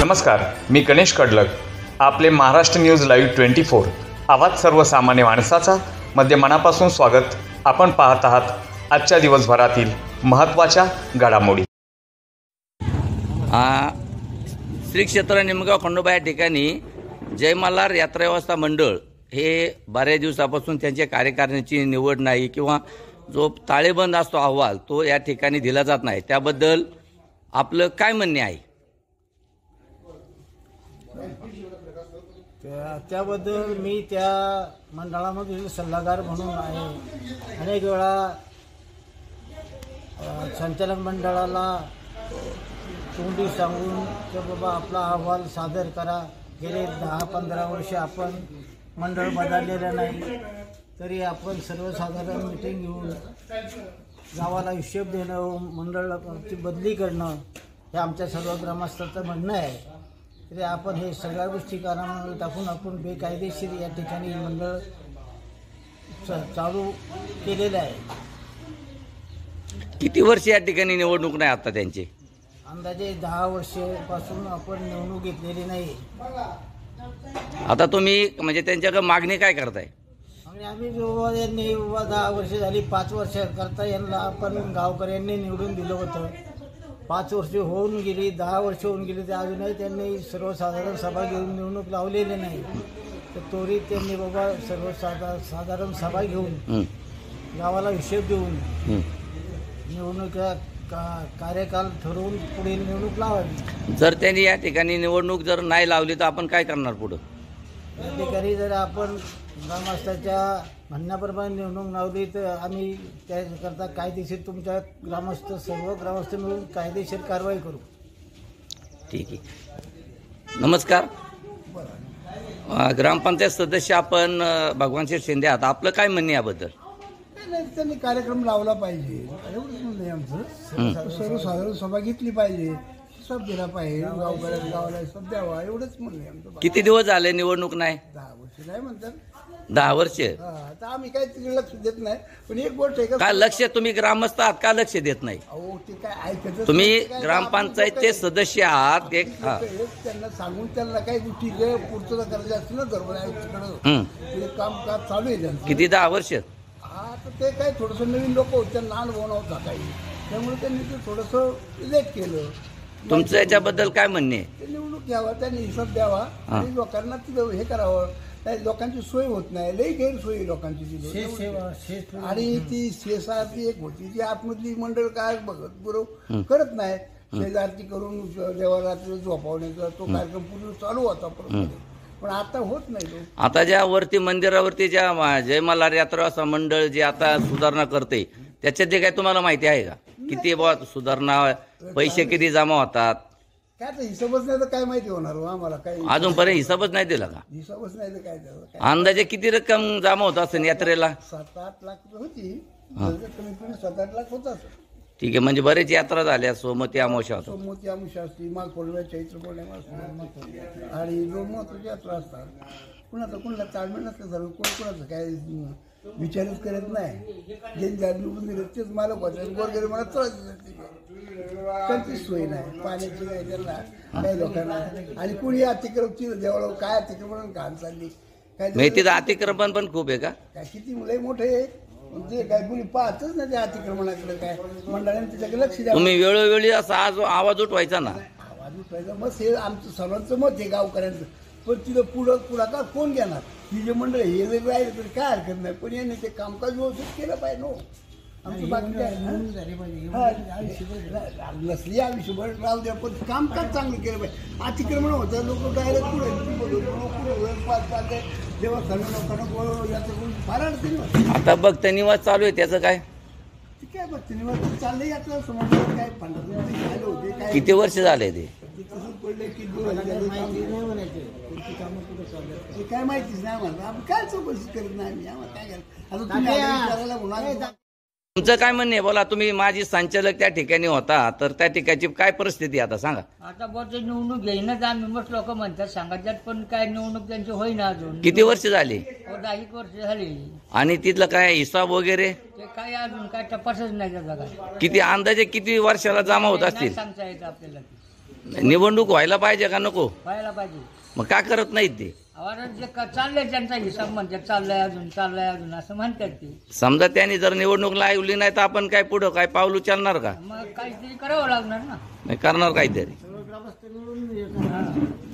नमस्कार, मी गणेश कडलक. आपले Maharashtra news live 24 आवाज सर्वसामान्य माणसाचा मध्ये मनापासून स्वागत. आपण पाहत आहात आजच्या दिवसभरातील महत्त्वाच्या घडामोडी. श्री क्षेत्र निमगाव खंडोबा या ठिकाणी जय मल्हार यात्रा व्यवस्था मंडळ हे बऱ्याच दिवसापासून त्यांच्या कार्यकारिणीची निवड नाही किंवा जो ताळेबंद असतो अहवाल तो या ठिकाणी दिला जात नाही. त्याबद्दल आपलं काय म्हणणे आहे? त्याबद्दल मी त्या मंडळामधील सल्लागार म्हणून आहे. अनेक वेळा संचालक मंडळाला तोंडी सांगून की बाबा आपला अहवाल सादर करा. गेले 10-15 वर्ष आपण मंडळ बदललेलं नाही, तरी आपण सर्वसाधारण मिटिंग घेऊन गावाला हिशोब देणं, मंडळाची बदली करणं हे आमच्या सर्व ग्रामस्थांचं म्हणणं आहे. तरी आपण हे सगळ्या गोष्टी कानामध्ये टाकून आपण बेकायदेशीर या ठिकाणी मंडळ चालू केलेलं आहे. किती वर्ष या ठिकाणी निवडणूक नाही आता त्यांची? अंदाजे 10 वर्षापासून आपण निवडणूक घेतलेली नाही. आता तुम्ही म्हणजे त्यांच्याकडे मागणी काय करताय? आणि आम्ही यांनी 10 वर्ष झाली, 5 वर्ष करता यांना आपण गावकऱ्यांनी निवडून दिलं होतं. 5 वर्ष होऊन गेली, 10 वर्ष होऊन गेली, तर अजूनही त्यांनी सर्वसाधारण सभा घेऊन निवडणूक लावलेली नाही. तर त्वरित त्यांनी बाबा सर्वसाधारण सभा घेऊन गावाला हिशोब देऊन निवडणुका कार्यकाल ठरवून पुढे निवडणूक लावावी. जर त्यांनी या ठिकाणी निवडणूक जर नाही लावली तर आपण काय करणार पुढं? या ठिकाणी जर आपण ग्रामस्थाच्या म्हणण्याप्रमाणे निवडणूक लावली तर आम्ही त्याकरता कायदेशीर तुमच्या सर्व ग्रामस्थ मिळून कायदेशीर कारवाई करू. ठीक आहे. नमस्कार. ग्रामपंचायत सदस्य आपण भगवानशेठ शिंदे आहात, आपलं काय म्हणणे याबद्दल? त्यांनी कार्यक्रम लावला पाहिजे, एवढंच म्हणणं आमचं. सर्वसाधारण सभा घेतली पाहिजे, हिसाब दिला पाहिजे, गावाला हिसाब द्यावा, एवढंच म्हणणं आमचं. किती दिवस झाले निवडणूक नाही? 10 वर्ष नाही म्हणतात. 10 वर्ष. आता आम्ही काय तिकडे लक्ष देत नाही. पण एक गोष्ट आहे काय लक्ष, तुम्ही ग्रामस्थ आहात का लक्ष देत नाही? अहो ते काय ऐकत, तुम्ही ग्रामपंचायतचे सदस्य आहात. त्यांना सांगून त्यांना काही गोष्टी पूर्तता करायची असते ना, गरबड कामकाज चालू आहे त्यांचं. किती? 10 वर्ष. आता ते काय थोडंसं नवीन लोक होते, त्यांना अनुभव नव्हता काही, त्यामुळे त्यांनी ते थोडंसं लेट केलं. तुमचं याच्याबद्दल काय म्हणणे? ते निवडणूक घ्यावा, त्यांनी हिसाब द्यावा आणि लोकांना तिथं हे करावं. काही लोकांची सोय होत नाही, लई गैरसोय लोकांची तिथे. आणि ती शेसारची एक होती, ती आतमधली मंडळ काय बघत बरोबर करत नाही. शेजारची करून देवारात्री झोपावण्याचा तो कार्यक्रम पूर्ण चालू होता, पण आता होत नाही. आता ज्या वरती मंदिरावरती ज्या जय मल्हार यात्रा व्यवस्था मंडळ जे आता सुधारणा करते त्याच्यात जे काय तुम्हाला माहिती आहे का? किती सुधारणा, पैसे किती जमा होतात? काय तर हिसाबच नाही तर काय माहिती होणार आम्हाला? काही अजूनपर्यंत हिसाबच नाही दिला का? हिसाबच नाही तर काय त्याला. अंदाजे किती रक्कम जमा होत असेल यात्रेला? 7-8 लाख होती, कमीत कमी 7-8 लाख होत असेल. ठीक आहे. म्हणजे बरेच यात्रा झाल्या. सोमती अमावस्या होतात, सोमवती अमावस्या असते, माघ पौर्णिमा, चैत्र पौर्णिमा असते आणि 2 महत्वाच्या यात्रा असतात. कुणाचं कुणाला ताळमेळ नसतं, सर्व कोणाचं काय विचारच करत नाही. जे निवडून दिले तेच मालक होते, वगैरे मला त्रास त्यांची सोय नाही, पाण्याची नाही त्यांना काही लोकांना. आणि कुणी अतिक्रमची देवळावर काय अतिक्रमण घाण चालली काय, तिथं अतिक्रमण पण खूप आहे का? काय किती मुलं मोठे म्हणजे काय कुणी पाहतच नाही त्या अतिक्रमणाकडे. काय मंडळाने त्याच्याकडे लक्ष द्या. तुम्ही वेळोवेळी असा आवाज उठवायचा ना. आवाज उठवायचा मग हे आमचं सर्वांचं मत आहे गावकऱ्यांचं. पण तिथं पुढाकार कोण घेणार? ही जे मंडळ हे जर राहिलं तरी काय हरकत नाही, पण याने ते कामकाज व्यवस्थित केलं पाहिजे. नो आमचं बाकी नसली आयुष्यभर राहू द्या, पण कामकाज चांगलं केलं पाहिजे. अतिक्रमण होतं, लोक डायरेक्ट जेव्हा सर्व लोकांना फार अडचणी होतं. आता भक्त निवास चालू आहे, त्याचं काय? काय बघते निवास चाललंय यातलं समोर काय फंड होते काय. किती वर्ष झाले ते? तसंच पडले की काय माहितीच नाही आम्हाला. आपण काय चौकशी करत नाही आम्ही. आम्हाला काय करायला आता तुमचं काय म्हणणे आहे? बोला. तुम्ही माझी संचालक त्या ठिकाणी होता, तर त्या ठिकाणची काय परिस्थिती आता सांगा. आता बोलतो निवडणूक घेईनच आम्ही, मस्त लोक म्हणतात सांगायच्यात, पण काय निवडणूक त्यांची होईना अजून. किती वर्ष झाली? 10 वर्ष झाली. आणि तिथलं काय हिसाब वगैरे? ते काय अजून काय तपासच नाही त्याचा. काय किती अंदाजे किती वर्षाला जमा होत असतील? सांगता येत आपल्याला. निवडणूक व्हायला पाहिजे का नको? व्हायला पाहिजे. मग का करत नाहीत ते? आवाज जे चाललंय त्यांचा हिसाब म्हणतात चाललंय अजून असं म्हणतात ते. समजा त्यांनी जर निवडणूक लावली नाही तर आपण काय पुढं काय पाऊल उचलणार का? मग काहीतरी करावं लागणार ना. नाही करणार काहीतरी. ग्रामस्थ मिळून